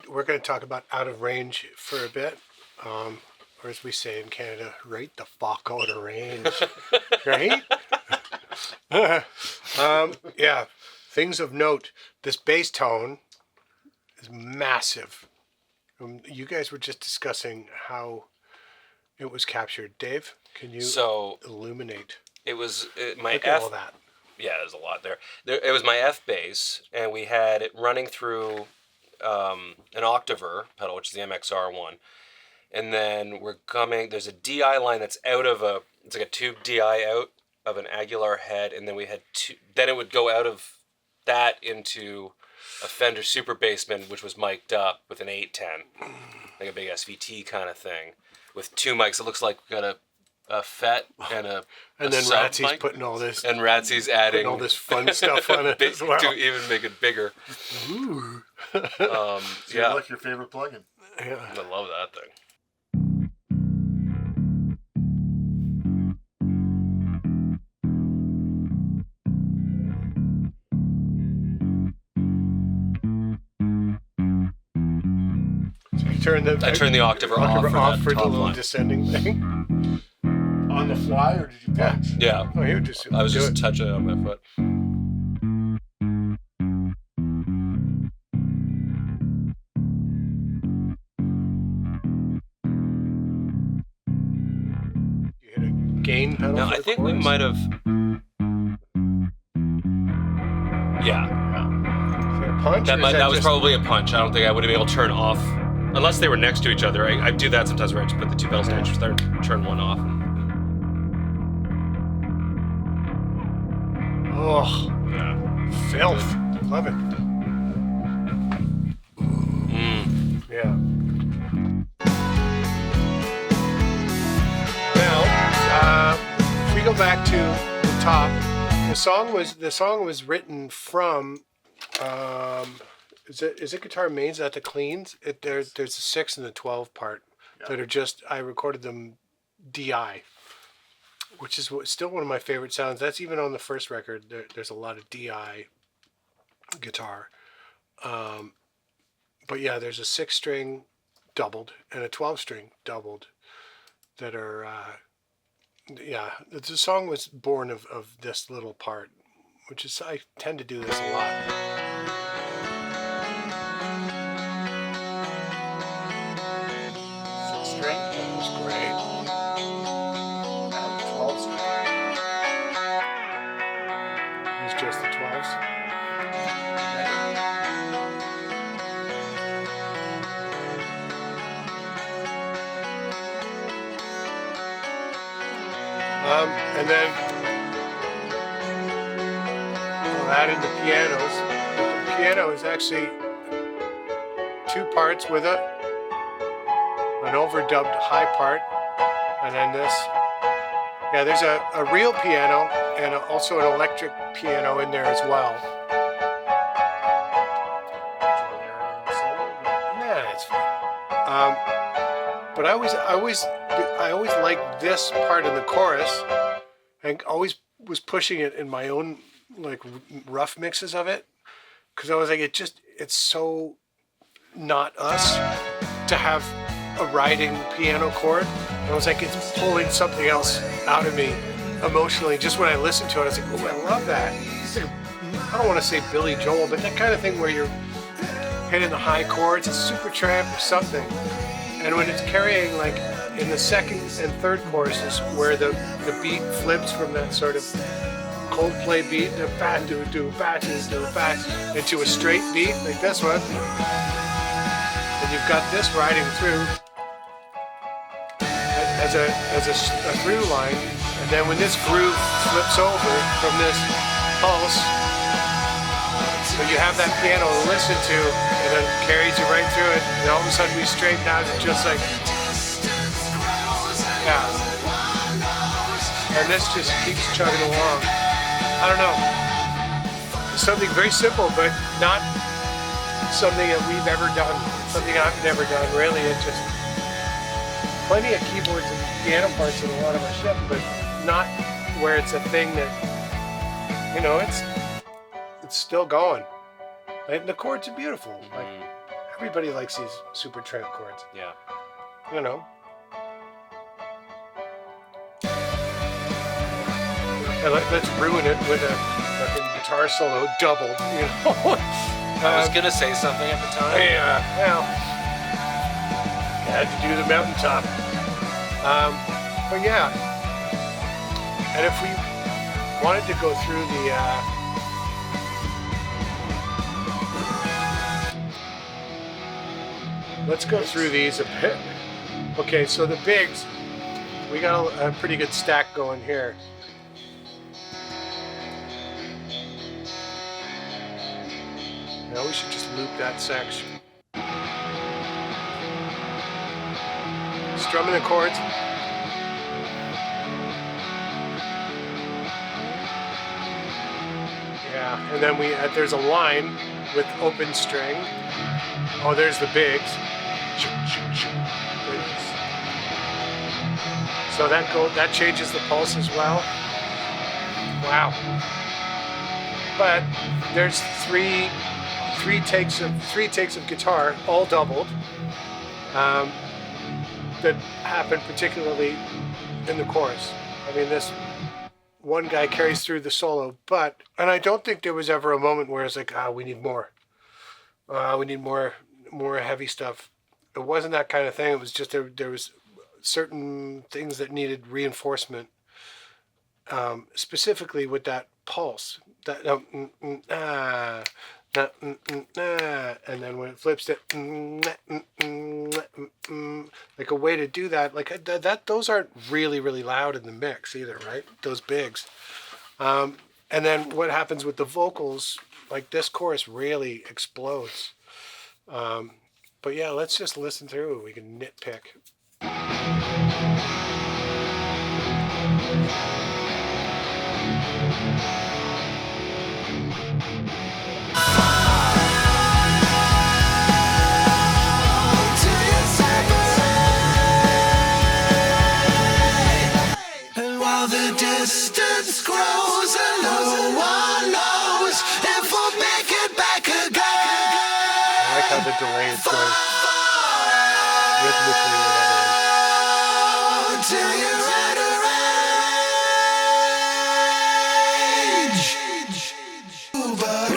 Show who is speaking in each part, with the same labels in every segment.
Speaker 1: we're going to talk about Out of Range for a bit, or as we say in Canada, right the fuck out of range, right? Yeah, things of note. This bass tone is massive. You guys were just discussing how it was captured. Dave, can you illuminate?
Speaker 2: It was my
Speaker 1: Look
Speaker 2: F.
Speaker 1: at all that.
Speaker 2: Yeah, there's a lot there. It was my F bass, and we had it running through an Octaver pedal, which is the MXR one. And then there's a DI line that's it's like a tube DI out of an Aguilar head, and then we had then it would go out of that into a Fender Super Bassman, which was mic'd up with an 810, like a big SVT kind of thing, with two mics. It looks like we got a FET and
Speaker 1: and then Ratsy's putting all this,
Speaker 2: and Ratsy's adding
Speaker 1: all this fun stuff on it as well
Speaker 2: to even make it bigger.
Speaker 1: Ooh.
Speaker 3: Yeah, like your favorite plugin.
Speaker 1: Yeah,
Speaker 2: I love that thing. I turned the Octaver off
Speaker 1: for the little
Speaker 2: line.
Speaker 1: descending thing.
Speaker 3: On the fly, or did you punch?
Speaker 2: Yeah.
Speaker 1: Oh,
Speaker 2: I was just touching it on my foot.
Speaker 1: You hit a gain pedal.
Speaker 2: No, I think we might have. Yeah.
Speaker 1: Punch,
Speaker 2: that was probably a punch. I don't think I would have been able to turn off, unless they were next to each other. I do that sometimes where I just put the two pedals down and turn one off.
Speaker 1: Oh,
Speaker 2: Yeah.
Speaker 1: filth. Love it. Yeah. Now, if we go back to the top, the song was written from. Is it Guitar Mains? Is that the cleans? There's a 6 and the 12 part that are just, I recorded them DI, which is still one of my favorite sounds. That's even on the first record. There's a lot of DI guitar. But yeah, there's a 6-string doubled and a 12-string doubled that are, the song was born of this little part, which is, I tend to do this a lot. That was great.
Speaker 3: And 12 string.
Speaker 1: It's just the 12s. And then we'll add in the pianos. The piano is actually 2 parts with an overdubbed high part, and then this. Yeah, there's a real piano and also an electric piano in there as well. Yeah, it's fine. But I always liked this part of the chorus, and always was pushing it in my own like rough mixes of it, because I was like, it's so not us to have a riding piano chord. And I was like, it's pulling something else out of me emotionally. Just when I listened to it, I was like, oh, I love that. It's like, I don't want to say Billy Joel, but that kind of thing where you're hitting the high chords, it's Supertramp or something. And when it's carrying, like in the second and third choruses, where the beat flips from that sort of Coldplay beat, the ba do do ba do do ba, into a straight beat like this one. And you've got this riding through as a through line, and then when this groove flips over from this pulse, so you have that piano to listen to, and then carries you right through it, and all of a sudden we straighten out and just like, yeah. And this just keeps chugging along. I don't know. It's something very simple, but not something that we've ever done. Something I've never done, really. It's just plenty of keyboards and piano parts in a lot of my shit, but not where it's a thing that, you know, it's still going. And the chords are beautiful. Like, Everybody likes these super tramp chords.
Speaker 2: Yeah.
Speaker 1: You know. And let's ruin it with a fucking guitar solo doubled, you know.
Speaker 2: I was gonna say something at the time.
Speaker 1: Yeah, well, had to do the mountaintop. But yeah, and if we wanted to go through the let's go through these a bit. Okay, so the bigs, we got a pretty good stack going here. Now we should just loop that section. Strumming the chords. Yeah, and then there's a line with open string. Oh, there's the bigs. So that changes the pulse as well. Wow. But there's three takes of guitar, all doubled, that happen particularly in the chorus. I mean, this one guy carries through the solo, and I don't think there was ever a moment where it's like, we need more. We need more heavy stuff. It wasn't that kind of thing. It was just there was certain things that needed reinforcement, specifically with that pulse. That and then when it flips to like a way to do that, like that those aren't really loud in the mix either, right? Those bigs. And then what happens with the vocals, like this chorus really explodes. But yeah, let's just listen through it. We can nitpick.
Speaker 4: Distance grows and no one knows if we'll make it back again.
Speaker 1: I like how the delay is going rhythmically
Speaker 4: Till you're out of range. But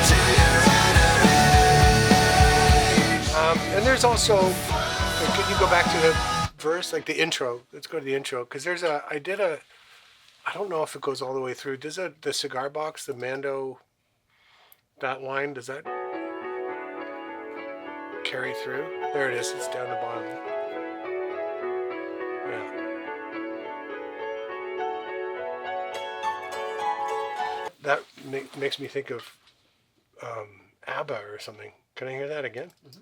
Speaker 4: till you're out of range.
Speaker 1: and there's also, can you go back to the verse, like the intro? Let's go to the intro, because I don't know if it goes all the way through. Does the cigar box, the Mando, that line, does that carry through? There it is. It's down the bottom. Yeah. That makes me think of ABBA or something. Can I hear that again? Mm-hmm.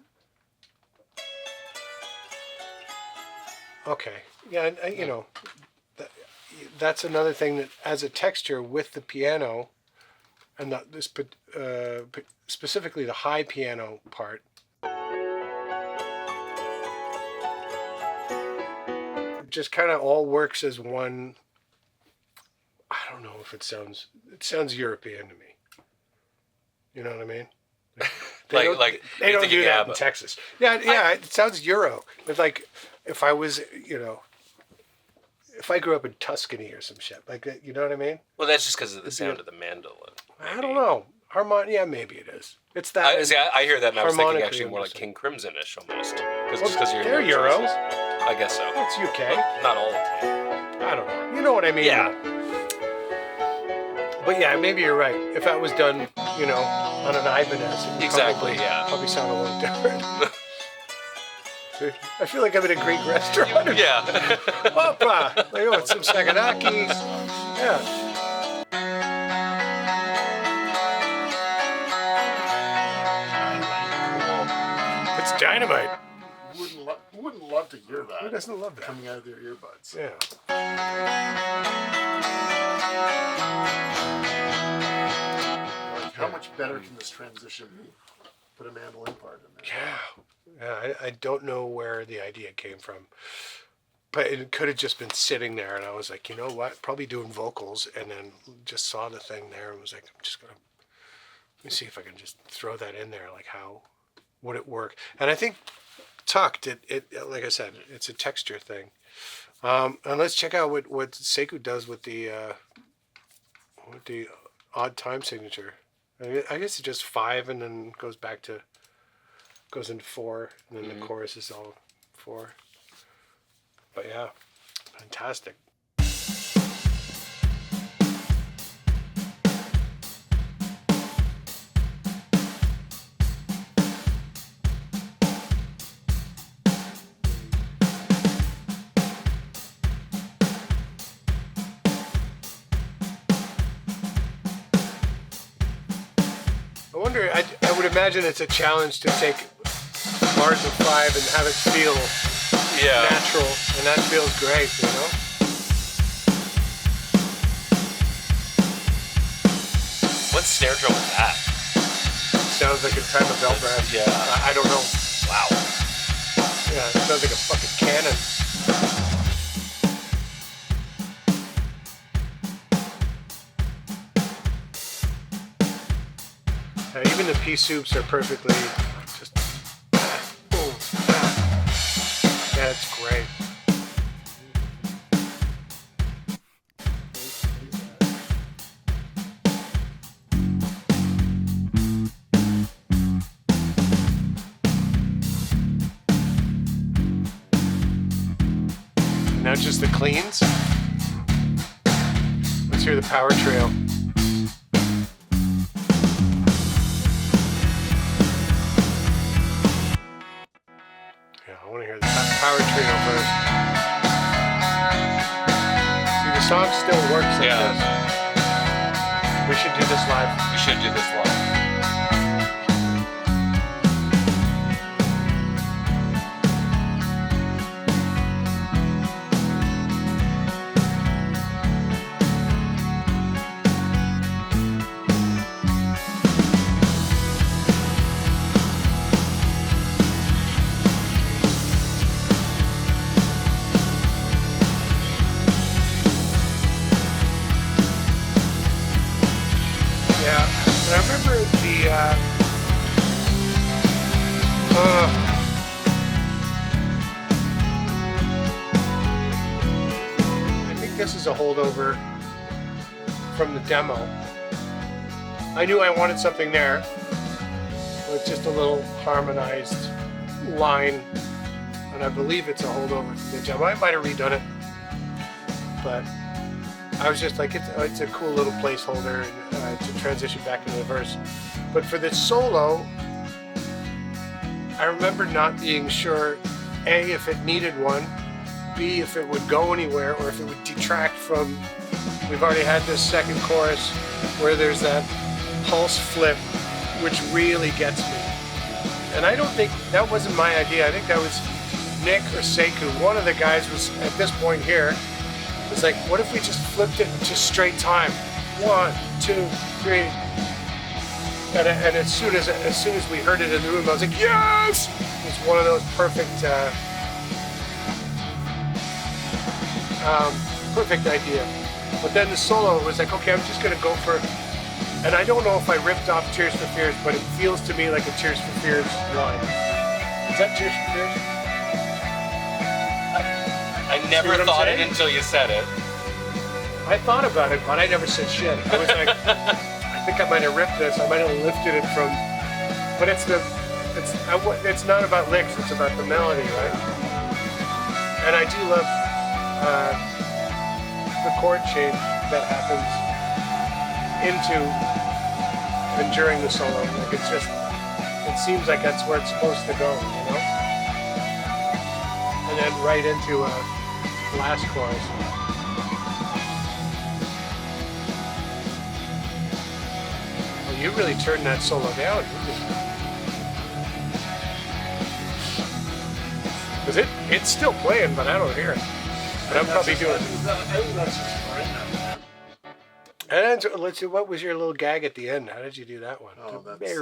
Speaker 1: Okay. Yeah, you know, that's another thing that adds a texture with the piano, and specifically the high piano part. It just kind of all works as one. I don't know if it sounds European to me. You know what I mean? They don't do that in Texas. Yeah, it sounds Euro. It's like if I was, if I grew up in Tuscany or some shit like that, you know what I mean?
Speaker 2: Well, that's just because of the sound of the mandolin. Maybe.
Speaker 1: I don't know. Yeah, maybe it is. It's that.
Speaker 2: I hear that, and I was thinking actually more like
Speaker 1: almost.
Speaker 2: King Crimson-ish almost.
Speaker 1: They're Euro.
Speaker 2: I guess so.
Speaker 1: That's UK.
Speaker 2: But not all of them.
Speaker 1: I don't know. You know what I mean?
Speaker 2: Yeah.
Speaker 1: But yeah, maybe you're right. If that was done, on an Ibanez, it would probably sound a little different. I feel like I'm in a Greek restaurant.
Speaker 2: Yeah.
Speaker 1: Opa! Like, with some saganaki. Yeah. It's dynamite.
Speaker 3: Who wouldn't love to hear that?
Speaker 1: Who doesn't love that?
Speaker 3: Coming out of their earbuds.
Speaker 1: Yeah.
Speaker 3: Like, how much better can this transition be? Put a mandolin part in there.
Speaker 1: Yeah, I don't know where the idea came from. But it could have just been sitting there, and I was like, you know what? Probably doing vocals, and then just saw the thing there and was like, I'm just going to Let me see if I can just throw that in there. Like how would it work? And I think tucked it like I said, it's a texture thing. And let's check out what Seiko does with the odd time signature. I guess it's just 5 and then goes into 4 and then the chorus is all 4. But yeah, fantastic. I wonder, I would imagine it's a challenge to take bars of 5 and have it feel natural, and that feels great, you know?
Speaker 2: What snare drum is that?
Speaker 1: Sounds like a type of bell brass.
Speaker 2: Yeah.
Speaker 1: I don't know.
Speaker 2: Wow.
Speaker 1: Yeah, it sounds like a fucking cannon. Even the pea soups are perfectly just boom. Yeah, it's great. Now just the cleans. Let's hear the power trail. Yeah, I want to hear the power trio first. See, the song still works like this. We should do this live.
Speaker 2: We should do this live.
Speaker 1: And I remember I think this is a holdover from the demo. I knew I wanted something there with just a little harmonized line, and I believe it's a holdover from the demo. I might have redone it, but I was just like, it's a cool little placeholder to transition back into the verse. But for the solo, I remember not being sure, A, if it needed one, B, if it would go anywhere, or if it would detract from, we've already had this second chorus where there's that pulse flip, which really gets me. And I don't think, that wasn't my idea. I think that was Nick or Sekou. One of the guys was, at this point here, it's like, what if we just flipped it to straight time? 1, 2, 3. And as soon as we heard it in the room, I was like, yes! It's one of those perfect, perfect idea. But then the solo was like, okay, I'm just gonna go for, and I don't know if I ripped off Tears for Fears, but it feels to me like a Tears for Fears line. Is that Tears for Fears?
Speaker 2: I never thought it until you said it.
Speaker 1: I thought about it, but I never said shit. I was like, I think I might have ripped this. I might have lifted it from, but it's not about licks. It's about the melody, right? And I do love the chord change that happens into and during the solo. Like it seems like that's where it's supposed to go, you know? And then right into last chorus. Well, you really turned that solo down. Because it's still playing, but I don't hear it. But I'm probably doing it.
Speaker 3: I think that's just right now.
Speaker 1: And then, let's see, what was your little gag at the end? How did you do that one?
Speaker 3: Oh, that's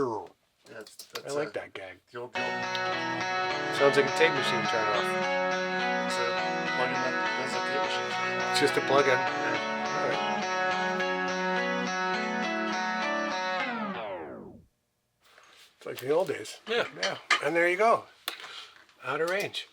Speaker 1: I like that gag.
Speaker 3: The old
Speaker 1: Sounds like a tape machine turn off.
Speaker 3: It's a plug-in that's a tape machine.
Speaker 1: It's just a plug-in.
Speaker 3: Yeah.
Speaker 1: All right. like the old days.
Speaker 2: Yeah.
Speaker 1: Yeah. And there you go. Out of range.